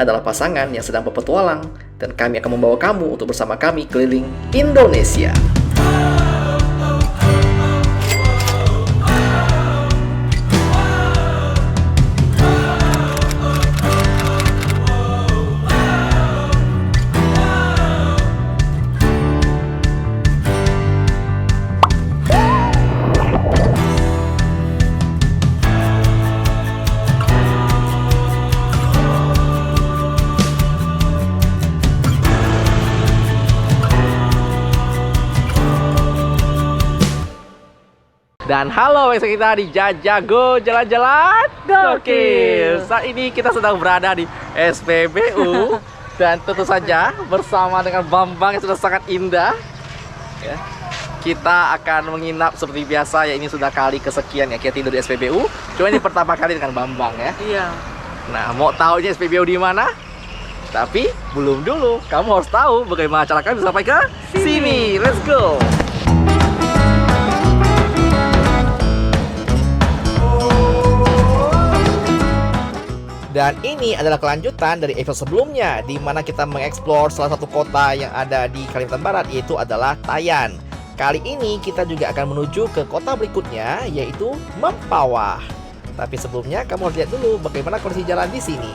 adalah pasangan yang sedang berpetualang, dan kami akan membawa kamu untuk bersama kami keliling Indonesia. Dan halo pemirsa kita di Jajago Jalan-Jalan Gokil. Saat ini kita sedang berada di SPBU dan tentu saja bersama dengan Bambang yang sudah sangat indah ya. Kita akan menginap seperti biasa ya, ini sudah kali kesekian ya kita tidur di SPBU. Cuma ini pertama kali dengan Bambang ya. Iya. Nah, mau tahu aja SPBU di mana? Tapi belum dulu, kamu harus tahu bagaimana cara kami bisa sampai ke sini. Let's go. Dan ini adalah kelanjutan dari episode sebelumnya, di mana kita mengeksplor salah satu kota yang ada di Kalimantan Barat, yaitu adalah Tayan. Kali ini kita juga akan menuju ke kota berikutnya, yaitu Mempawah. Tapi sebelumnya kamu harus lihat dulu bagaimana kondisi jalan di sini.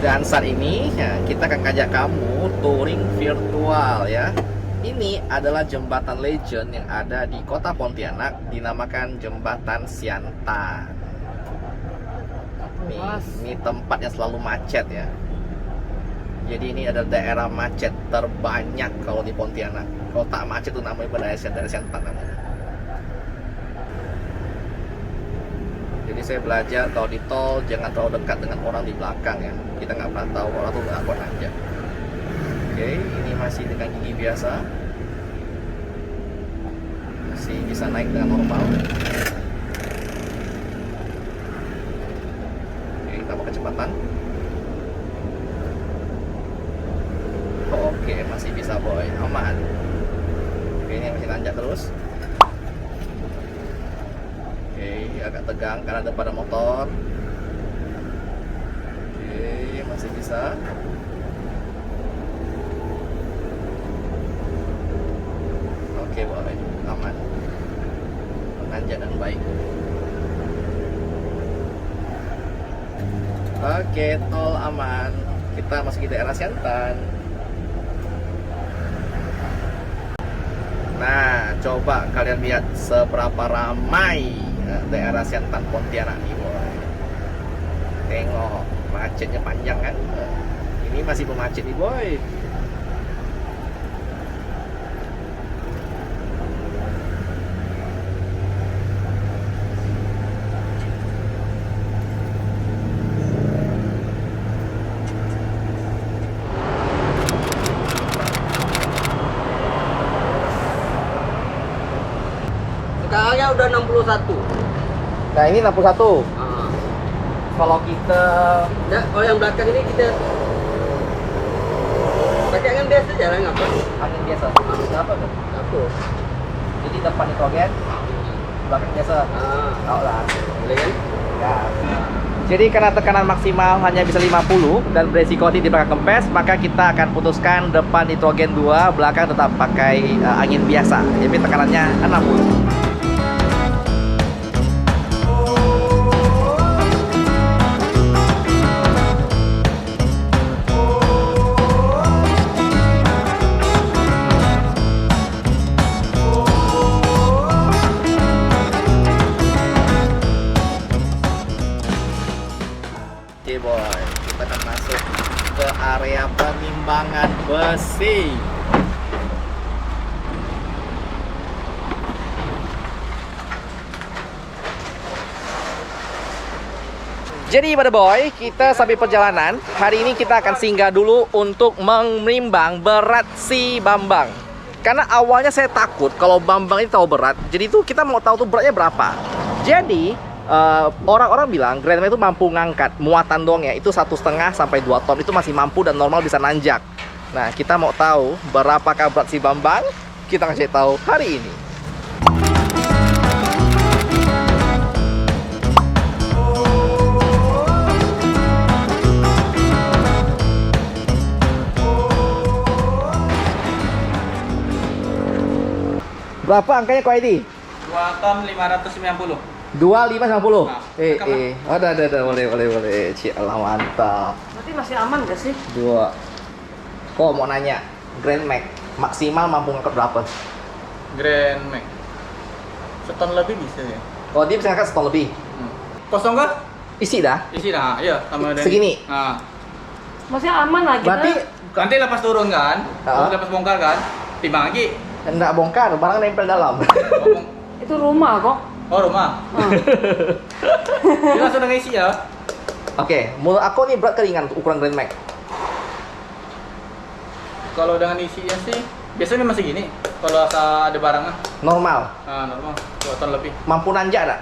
Dan saat ini ya, kita akan ajak kamu touring virtual ya. Ini adalah jembatan legend yang ada di kota Pontianak, dinamakan Jembatan Siantan. Ini tempat yang selalu macet ya. Jadi ini adalah daerah macet terbanyak kalau di Pontianak. Kalau tak macet itu namanya daerah Siantan namanya. Jadi saya belajar kalau di tol jangan terlalu dekat dengan orang di belakang ya. Kita nggak pernah tahu orang tuh nggak aja. Oke, ini masih dengan gigi biasa. Masih bisa naik dengan normal. Kecepatan. Oke, masih bisa boy, aman. Oke, ini masih nanjak terus. Oke, agak tegang karena depan ada motor. Oke, masih bisa. Oke boy, aman. Menanjak dan baik. Oke, tol aman. Kita masuk di daerah Siantan. Nah, coba kalian lihat seberapa ramai daerah Siantan Pontianak nih boy. Tengok, macetnya panjang kan. Ini masih pemacet nih boy. Sekarangnya udah 61. Nah, ini 61. Ah. Kalau kita Oh, yang belakang ini kita pakai angin biasa jalan apa? angin biasa. Kenapa tuh? Apa? Jadi depan nitrogen, belakang biasa. Tahu lah. Boleh kan? Ya. Jadi karena tekanan maksimal hanya bisa 50 dan beresiko di belakang kempes, maka kita akan putuskan depan nitrogen 2, belakang tetap pakai angin biasa. Jadi tekanannya 60. Oke boy, kita akan masuk ke area penimbangan besi. Jadi pada boy, kita sampai perjalanan. Hari ini kita akan singgah dulu untuk menimbang berat si Bambang. Karena awalnya saya takut kalau Bambang ini terlalu berat. Jadi itu kita mau tahu tuh beratnya berapa. Jadi orang-orang bilang Grandma itu mampu ngangkat muatan doang ya, itu 1,5 sampai 2 ton, itu masih mampu dan normal bisa nanjak. Nah, kita mau tahu berapakah berat si Bambang, kita kasih tahu hari ini. Berapa angkanya kau ID? 2 ton 590. 2590. Nah, Ada, boleh. Cialah mantap. Berarti masih aman gak sih? 2. Kok mau nanya, Grand Max maksimal mampu ngangkat berapa? Grand Max. Seton lebih bisa ya. Oh, dia bisa ngangkat seton lebih. Kosong kah? Isi dah. Isi dah, iya sama dengan Segini? Nah, Masih aman lah kita. Berarti nanti lepas turun kan, lepas bongkar kan, timbang lagi. enggak bongkar, barang nempel dalam. Itu rumah kok. Oh rumah. Dia langsung dengan isi ya. Oke, menurut aku nih berat keringan untuk ukuran Grand Max. Kalau dengan isinya sih, biasanya masih gini. Kalau ada barangnya, Normal. nah normal 2 ton lebih. Mampu nanjak enggak?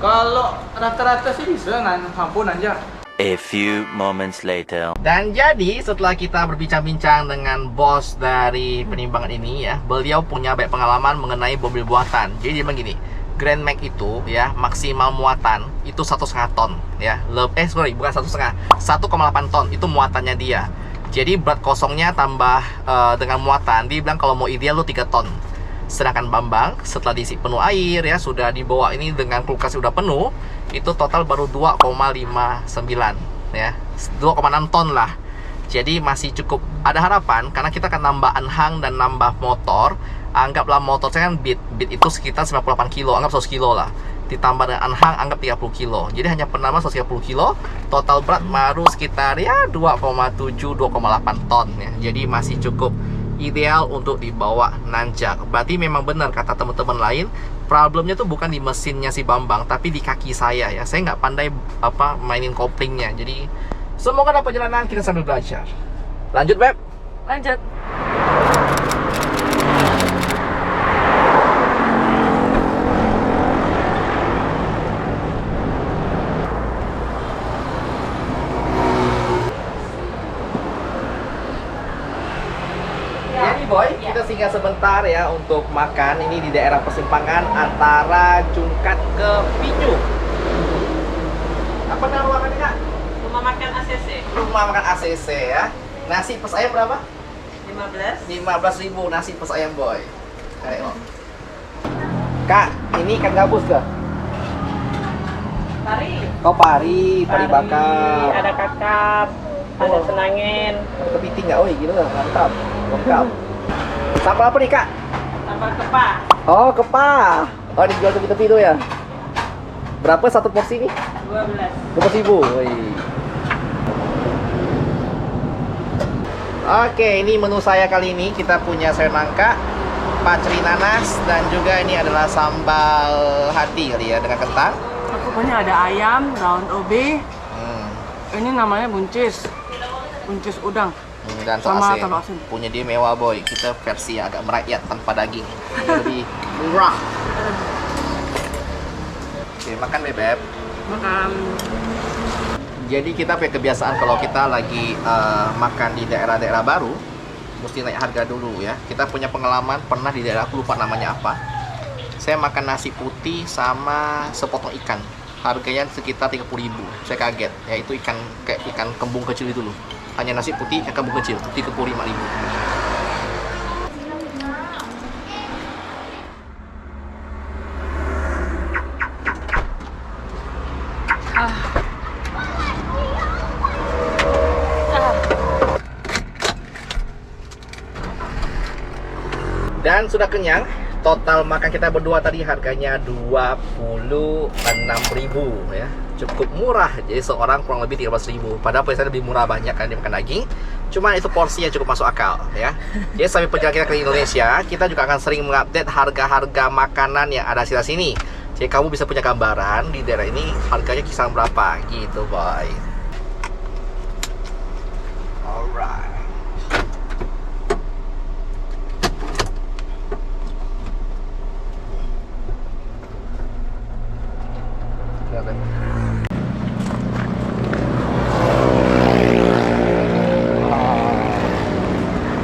Kalau rata-rata sih bisa mampu aja. A few moments later. Dan jadi setelah kita berbincang-bincang dengan bos dari penimbangan ini ya, beliau punya banyak pengalaman mengenai mobil buatan. Jadi dia bilang gini, Grand Max itu ya maksimal muatan itu 1,5 ton ya. Bukan 1,5, 1,8 ton itu muatannya dia. Jadi berat kosongnya tambah dengan muatan, dia bilang kalau mau ideal lu 3 ton. Sedangkan Bambang setelah diisi penuh air ya, sudah dibawa ini dengan kulkas udah penuh, itu total baru 2,59 ya, 2,6 ton lah. Jadi masih cukup ada harapan karena kita akan nambah anhang dan nambah motor. Anggaplah motor saya kan Beat itu sekitar 98 kilo, anggap 100 kilo lah. Ditambah dengan anhang anggap 30 kilo. Jadi hanya penambah 130 kilo, total berat baru sekitar ya 2,7 2,8 ton ya. Jadi masih cukup ideal untuk dibawa nanjak. Berarti memang benar kata teman-teman lain, problemnya tuh bukan di mesinnya si Bambang, tapi di kaki saya ya. Saya nggak pandai mainin koplingnya. Jadi semoga dapat perjalanan kita sambil belajar. Lanjut, Beb. Lanjut. Jadi boy, kita singgah sebentar ya untuk makan. Ini di daerah persimpangan antara Cungkat ke Pinyu. Apa nama ruangannya, Kak? Rumah makan ACC. Rumah makan ACC ya. Nasi plus ayam berapa? 15. 15.000 nasi plus ayam boy. Ayo. Kak, ini ikan gabus kah? Pari. Oh pari bakar. Ada kakap, ada senangin, Ada kepiting nggak? Oh gila, mantap, lengkap. Sambal apa nih, Kak? sambal kepa. Oh kepah. Oh dijual tepi-tepi itu ya. Berapa satu porsi nih? 12. 12.000. Wih. Oke, ini menu saya kali ini. Kita punya sayur nangka, paceri nanas, dan juga ini adalah sambal hati kali ya dengan kentang. Pokoknya ada ayam, daun ubi. Hmm. Ini namanya buncis. Buncis udang. Dan Sama telur telur asin. asin. Punya dia mewah boy. Kita versi yang agak merakyat tanpa daging. Lebih murah. Oke, makan bebek. Makan. Jadi kita punya kebiasaan kalau kita lagi makan di daerah-daerah baru, mesti naik harga dulu ya. Kita punya pengalaman pernah di daerah, aku lupa namanya apa. Saya makan nasi putih sama sepotong ikan. Harganya sekitar 30.000. Saya kaget. Ya itu ikan kayak ikan kembung kecil itu loh. Hanya nasi putih, ikan kembung kecil, 35.000. Dan sudah kenyang. Total makan kita berdua tadi harganya 26.000 ya. Cukup murah. Jadi seorang kurang lebih 13.000. Padahal biasanya lebih murah banyak kan dia makan daging. Cuma itu porsi yang cukup masuk akal ya. Jadi sampai perjalanan kita ke Indonesia, kita juga akan sering mengupdate harga-harga makanan yang ada di sini. Jadi kamu bisa punya gambaran di daerah ini harganya kisaran berapa gitu, boy. Alright.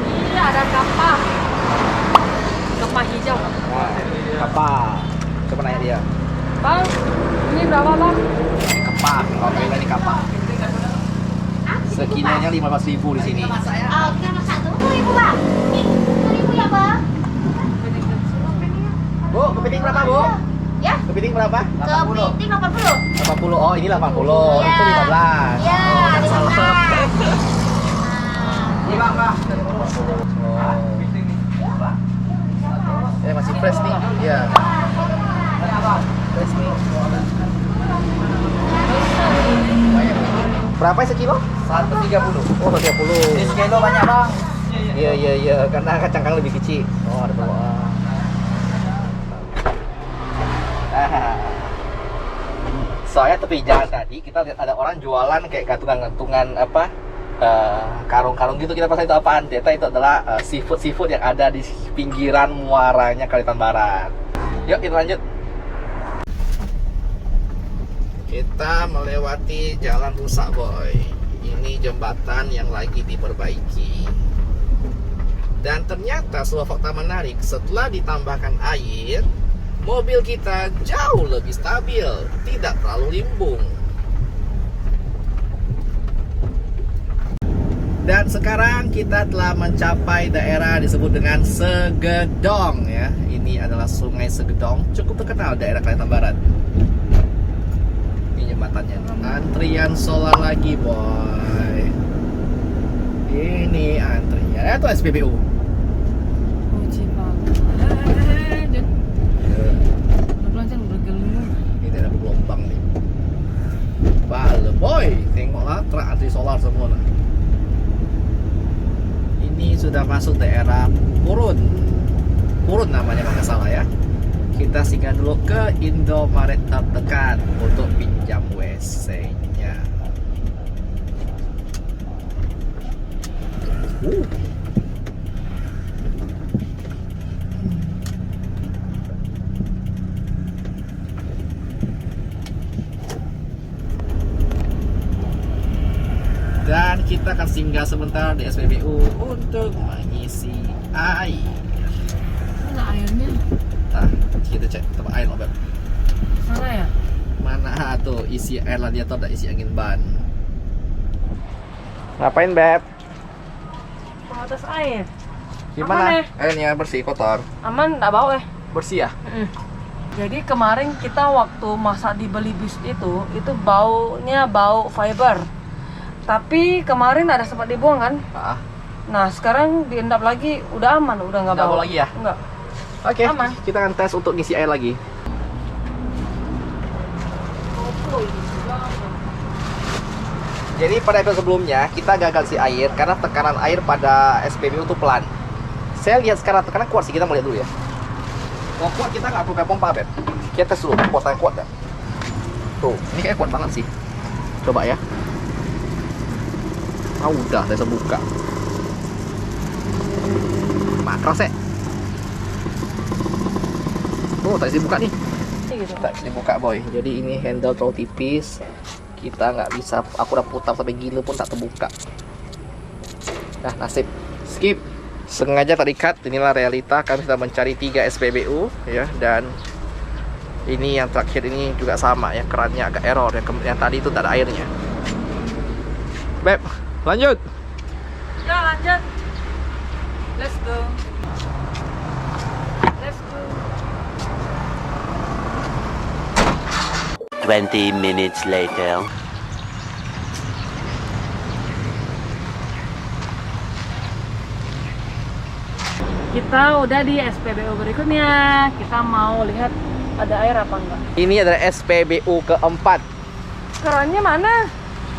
Iya, ada kapal. Kapal hijau. Apa? Coba nanya dia. Bang, ini berapa bang? Ini kepah, oke ini kapah. Sekilonya 15.000 di sini. Oh, kita masak dulu. 10.000 bang. 10.000 ya berapa? Bu, kepiting berapa, Bu? Ya, Kepiting berapa? kepiting 80. 80. Oh, ini 80. Iya. Itu 15. Iya, Oh, salah. 15. Ini bang, bang. Ya masih fresh nih. Iya. Fresh nih. Berapa sekilo? 130. Oh, 130. Ini sekilo banyak bang. Iya, karena kacang lebih kecil. Oh, ada bawaan. Soalnya tepi jalan tadi kita lihat ada orang jualan kayak gantungan-gantungan apa karung-karung gitu, kita pasang itu apaan? Ternyata itu adalah seafood yang ada di pinggiran muaranya Kalimantan Barat. Yuk kita lanjut. Kita melewati jalan rusak boy. Ini jembatan yang lagi diperbaiki. Dan ternyata sebuah fakta menarik, setelah ditambahkan air, mobil kita jauh lebih stabil, tidak terlalu limbung. Dan sekarang kita telah mencapai daerah disebut dengan Segedong ya. Ini adalah Sungai Segedong, cukup terkenal daerah Kalimantan Barat. Ini jembatannya. Antrian solar lagi boy. Ini antrian. Itu SPBU. Ini ada gelombang nih. Bale boy, tengoklah truk antri solar semua. Ini sudah masuk daerah Purun namanya kalau nggak salah ya. Kita singgah dulu ke Indomaret terdekat untuk pinjam WC-nya. Dan kita akan singgah sebentar di SPBU untuk mengisi air. Mana airnya? Nah, kita cek tempat air loh, Beb. Mana ya? Mana tuh isi air radiator dan isi angin ban. Ngapain, Beb? Mau atas air. Gimana? Aman, Airnya bersih, kotor. Aman, nggak bau Bersih ya? Jadi kemarin kita waktu masak di Beli Bis itu baunya bau fiber. Tapi kemarin ada sempat dibuang kan? Ah. Nah sekarang diendap lagi, udah aman, udah nggak Nggak bau bau lagi ya? Nggak. Oke, Aman. kita akan tes untuk ngisi air lagi. Jadi pada episode sebelumnya kita gagal isi air karena tekanan air pada SPBU itu pelan. Saya lihat sekarang tekanan kuat sih, kita mau lihat dulu ya. Mau kuat kita nggak perlu pakai pompa, Beb. Kita tes dulu, kuatannya kuat nggak? Tuh, ini kayak kuat banget sih. Coba ya. Ah udah, saya buka. Makras ya. Oh, tak bisa buka nih. Gitu. Tak bisa dibuka boy. Jadi ini handle terlalu tipis. Kita nggak bisa. Aku udah putar sampai gila pun tak terbuka. Nah nasib. Skip. Sengaja tak dikat. Inilah realita. Kami sudah mencari 3 SPBU ya. Dan ini yang terakhir ini juga sama ya. Kerannya agak error. Yang tadi itu tak ada airnya. Beb, lanjut. Ya lanjut. Let's go. Let's go. 20 minutes later. Kita udah di SPBU berikutnya. Kita mau lihat ada air apa enggak. Ini adalah SPBU keempat. Kerannya mana?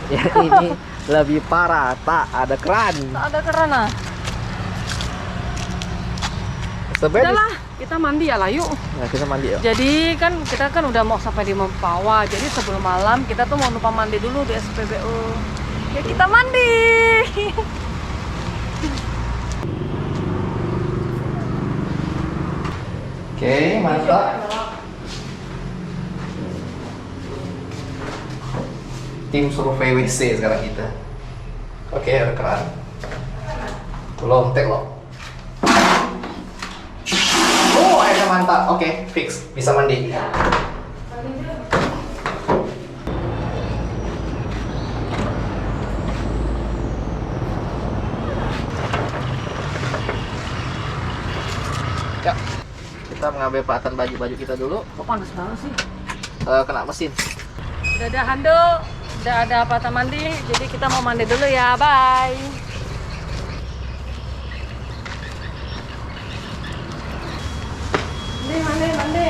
Ya ini lebih parah, tak ada keran. Tak ada keran ah. Sebenarnya Udahlah, kita mandi ya lah yuk. nah, kita mandi ya. Jadi kan kita kan udah mau sampai di Mempawah. Jadi sebelum malam kita tuh mau lupa mandi dulu di SPBU. Ya kita mandi. Oke, mantap. Tim survei WC sekarang kita. Oke, ada keran. Belum tek loh. Oh, airnya mantap. Oke, fix. Bisa mandi. Kita mengambil pelatan baju-baju kita dulu. Kok panas banget sih? Kena mesin. Udah ada handuk, udah ada patah mandi, jadi kita mau mandi dulu ya, bye. Mandi.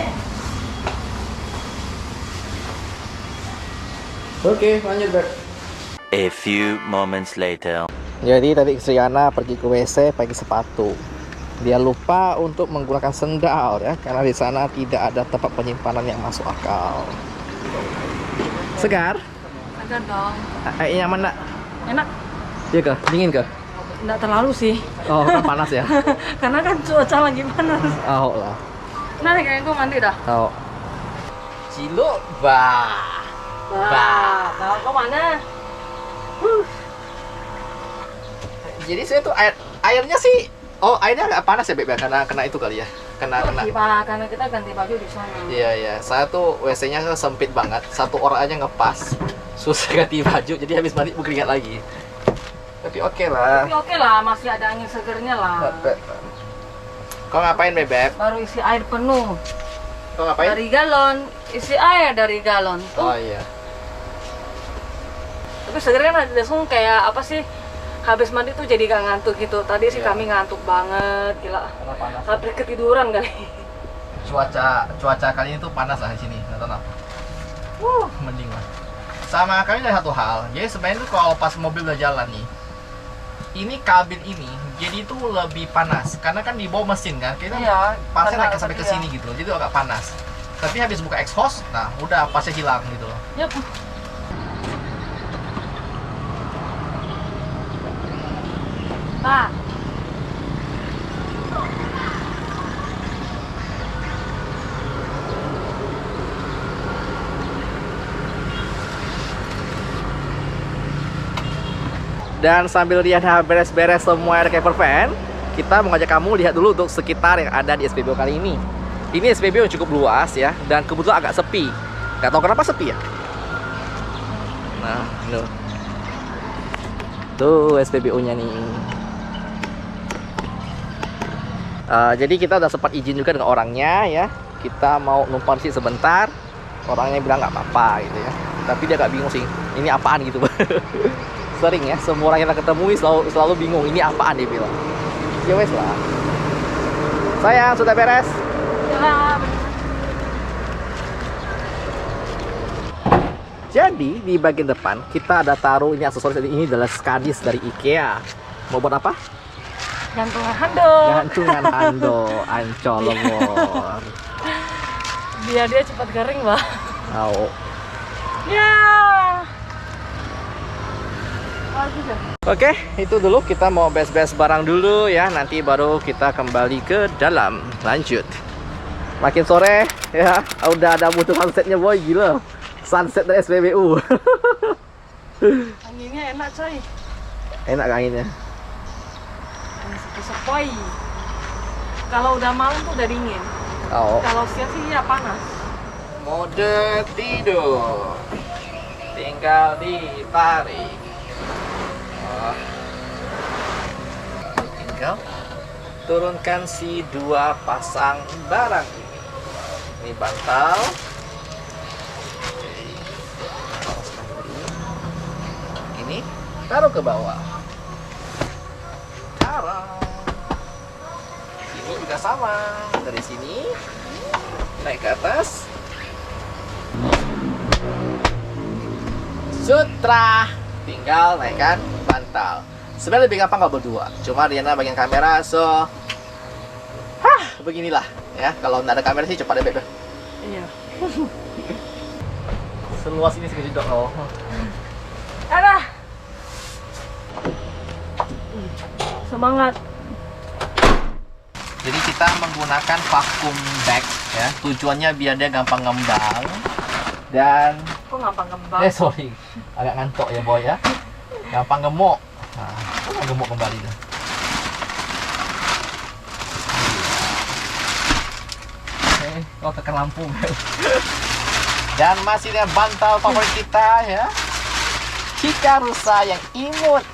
Oke, lanjut Beb. A few moments later. Jadi tadi istri Yana pergi ke WC pakai sepatu. Dia lupa untuk menggunakan sendal ya, karena di sana tidak ada tempat penyimpanan yang masuk akal. Segar? Segar dong. Nyaman enggak? Enak. Iya kah? Dingin kah? Nggak terlalu sih. Oh, kan panas ya? Karena kan cuaca lagi panas. Oh lah. Nah, kayaknya gue mandi dah. Oh. Ciluk bah. Kalau kau mana? Jadi saya tuh airnya sih, airnya agak panas ya Beb, karena kena itu kali ya, kena. Karena kita ganti baju di sana. Iya, saya tuh WC-nya sempit banget, satu orang aja ngepas, susah ganti baju, jadi habis mandi berkeringat lagi. Tapi oke lah. Tapi oke lah, masih ada angin segernya lah. Kau ngapain Bebek? Baru isi air penuh. Kau ngapain? Dari galon, isi air dari galon. Oh iya. Tapi segernya langsung kayak apa sih? Habis mandi tuh jadi gak ngantuk gitu. Tadi sih Iya. kami ngantuk banget, gila. Karena panas. Hampir ketiduran kali. Cuaca kali ini tuh panas lah di sini, nggak tahu kenapa. Mending lah. Sama kali ada satu hal. Jadi sebenarnya tuh kalau pas mobil udah jalan nih, ini kabin ini jadi itu lebih panas karena kan di bawah mesin kan. Kita Iya, pasnya karena naik sampai ke iya. sini gitu, jadi agak panas. Tapi habis buka exhaust, nah udah pasnya hilang gitu loh. Yap. Pak. Dan sambil Riana beres-beres semua air camper van, kita mengajak kamu lihat dulu untuk sekitar yang ada di SPBU kali ini. Ini SPBU yang cukup luas ya, dan kebetulan agak sepi. Gak tahu kenapa sepi ya. Nah, tuh SPBU-nya nih. Jadi kita udah sempat izin juga dengan orangnya ya. Kita mau numpang sih sebentar. Orangnya bilang nggak apa-apa gitu ya. Tapi dia agak bingung sih. Ini apaan gitu. Sering ya, semua orang yang kita ketemui selalu bingung ini apaan dia bilang. Ya wes lah. Sayang, sudah beres? Ya, Jadi di bagian depan kita ada taruh ini aksesoris, ini adalah skadis dari IKEA. Mau buat apa? gantungan handuk. Gantungan handuk, ancol lembor. Biar dia cepat kering, Pak. Tahu. Ya. Oke, itu dulu kita mau beres-beres barang dulu ya. Nanti baru kita kembali ke dalam. Lanjut. Makin sore ya, udah ada butuh sunsetnya boy, gila. Sunset dari SPBU. Anginnya enak, coy. Enak anginnya. Angin sepoi. Kalau udah malam tuh udah dingin. Oh. Kalau siang sih ya panas. Mode tidur. Tinggal ditarik. Tinggal turunkan si dua pasang barang ini. Ini bantal. Ini taruh ke bawah. Taruh. Ini juga sama. Dari sini naik ke atas. Sutra. Tinggal naikkan bantal. Sebenarnya lebih gampang kalau berdua. Cuma Riana bagian kamera, so beginilah ya. Kalau nggak ada kamera sih cepat deh, Beb. Iya. Seluas ini segitu loh. Ada. Semangat. Jadi kita menggunakan vacuum bag ya. Tujuannya biar dia gampang ngembang dan Kok gampang kembang? sorry, agak ngantuk ya boy ya. Gampang gemuk. Nah, gemuk kembali dah. Oke, tekan lampu. Dan masih ada bantal favorit kita ya. Cika rusa yang imut.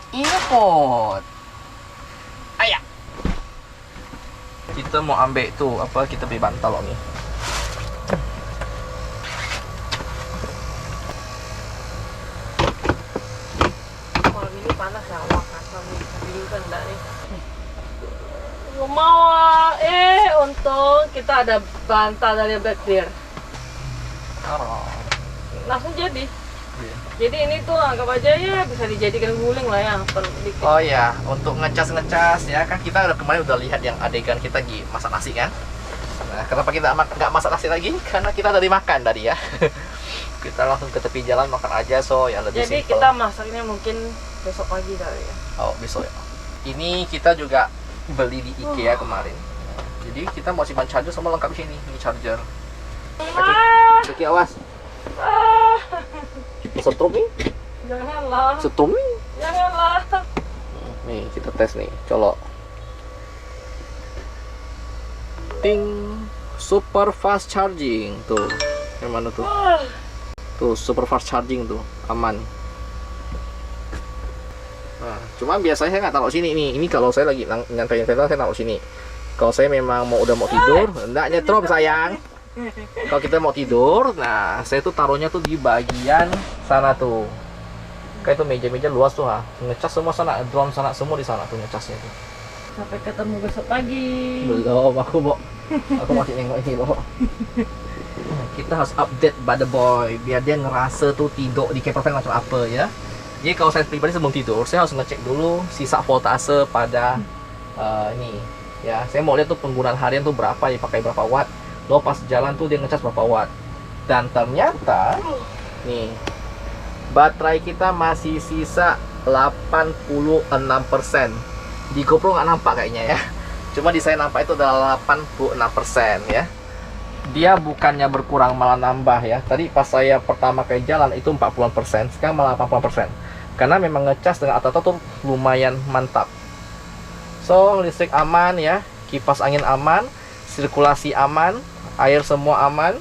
Ayah. Kita mau ambil tuh apa, kita beli bantal nih. Malam ini panas ya, wah kasar nih, bingung kan enggak nih. Nggak mau ah. Untung kita ada bantal dari Black Deer. Langsung jadi. Jadi ini tuh anggap aja ya bisa dijadikan guling lah ya. Dikit. Oh ya, untuk ngecas ya kan kita kemarin udah lihat yang adegan kita lagi masak nasi kan. Nah, kenapa kita nggak masak nasi lagi? Karena kita tadi makan tadi ya. Kita langsung ke tepi jalan makan aja, so ya lebih Jadi simple. kita masaknya mungkin besok pagi kali ya. Oh besok ya. Ini kita juga beli di IKEA kemarin. Jadi kita mau simpan charger semua lengkap di sini. Ini charger. Kaki awas. Setrum nih? Janganlah. Setrum nih? Janganlah. Nih kita tes nih, colok. Ting, super fast charging tuh. Yang mana tuh? Tuh super fast charging tuh, aman. Nah, cuma biasanya saya nggak taruh sini nih. Ini kalau saya lagi nyantai-nyantai saya taruh sini. Kalau saya memang udah mau tidur, enggak nyetrum sayang. Kalau kita mau tidur, nah saya tuh taruhnya tuh di bagian sana tuh. Kayak itu meja-meja luas tuh ha. Ngecas semua sana, drone sana semua di sana tuh ngecasnya tuh. Sampai ketemu besok pagi. Belum, aku masih nengok ini loh. Kita harus update pada boy biar dia ngerasa tuh tidur di campervan macam apa ya. Jadi kalau saya pribadi sebelum tidur, saya harus ngecek dulu sisa voltase pada ini ya. Saya mau lihat tuh penggunaan harian tuh berapa, ya pakai berapa watt. Lo pas jalan tuh dia ngecas berapa watt. Dan ternyata nih baterai kita masih sisa 86%. Di GoPro nggak nampak kayaknya ya. Cuma di saya nampak itu adalah 86% ya. Dia bukannya berkurang malah nambah ya. Tadi pas saya pertama kali jalan itu 40%, sekarang malah 80%. Karena memang ngecas dengan auto tuh lumayan mantap. So listrik aman ya, kipas angin aman, sirkulasi aman, air semua aman.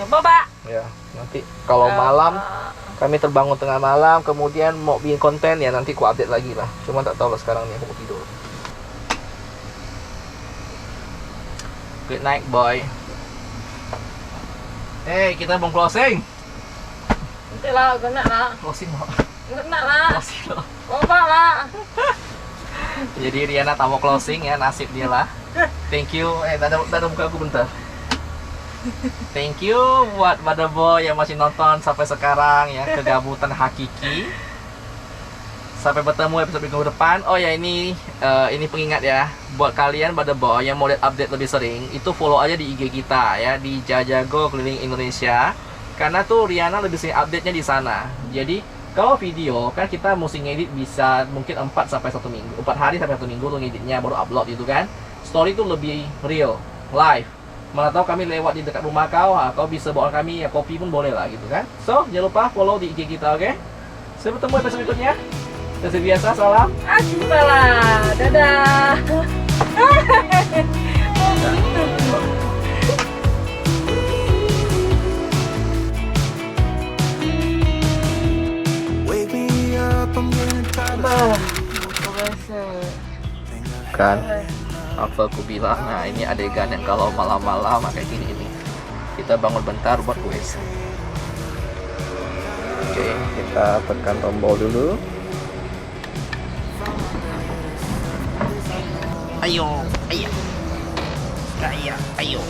Bapak. Ya, nanti kalau malam kami terbangun tengah malam, kemudian mau bikin konten ya nanti ku update lagi lah. Cuma tak tahu lah sekarang nih aku mau tidur. Good night boy. Hey, kita mau closing. Nanti lah, kena lah. Closing mau. Kena lah. Closing loh. Bapak lah. Jadi Riana tak mau closing ya, nasib dia lah. Thank you. Dadah muka aku bentar. Thank you buat Mother Boy yang masih nonton sampai sekarang ya, kegabutan hakiki. Sampai bertemu episode minggu depan. Oh ya ini pengingat ya buat kalian Mother Boy yang mau lihat update lebih sering, itu follow aja di IG kita ya, di Jajago Keliling Indonesia. Karena tuh Riana lebih sering update-nya di sana. Jadi kalau video kan kita mesti ngedit bisa mungkin 4 sampai 1 minggu, 4 hari sampai 1 minggu tuh ngeditnya baru upload gitu kan. Story tuh lebih real, live. Mana tahu kami lewat di dekat rumah kau bisa bawa kami ya kopi pun boleh lah gitu kan. So jangan lupa follow di IG kita, oke? Sampai bertemu episode berikutnya. Seperti biasa, salam. Asyiklah. Dadah. Wake me up, I'm getting tired. Kan apa aku bilang, nah ini adegan yang kalau malam-malam kayak gini ini kita bangun bentar buat kuis. Oke, kita tekan tombol dulu. Ayo, ayo, ayo.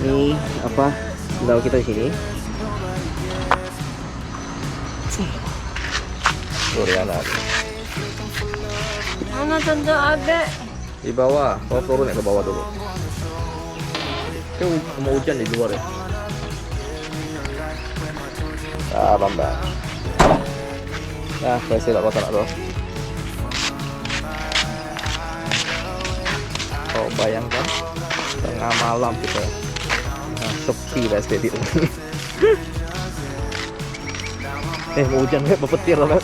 Ini apa? Sendal kita di sini. Riana Mana tante adek? di bawah, kau turun ya ke bawah dulu. Kayak mau hujan di luar ya. Ah, Bambang. Nah, saya sih tak kotak loh. Oh, bayangkan tengah malam kita. Nah, sepi lah SPB. Mau hujan nggak? Berpetir loh, Beb.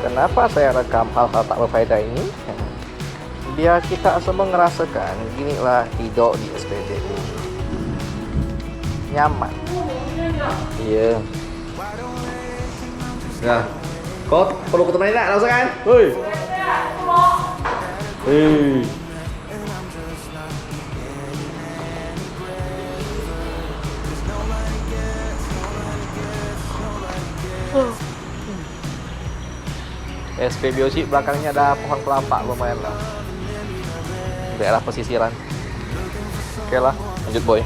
Kenapa saya rekam hal-hal tak berfaedah ini? Biar kita semua ngerasakan ginilah hidup di SPB ini. Nyaman. Iya. Nah, kau perlu ketemuan nak, langsung kan? Woi. Hei. SPBOC belakangnya ada pohon kelapa lumayan lah. Daerah pesisiran. Oke lah, lanjut boy.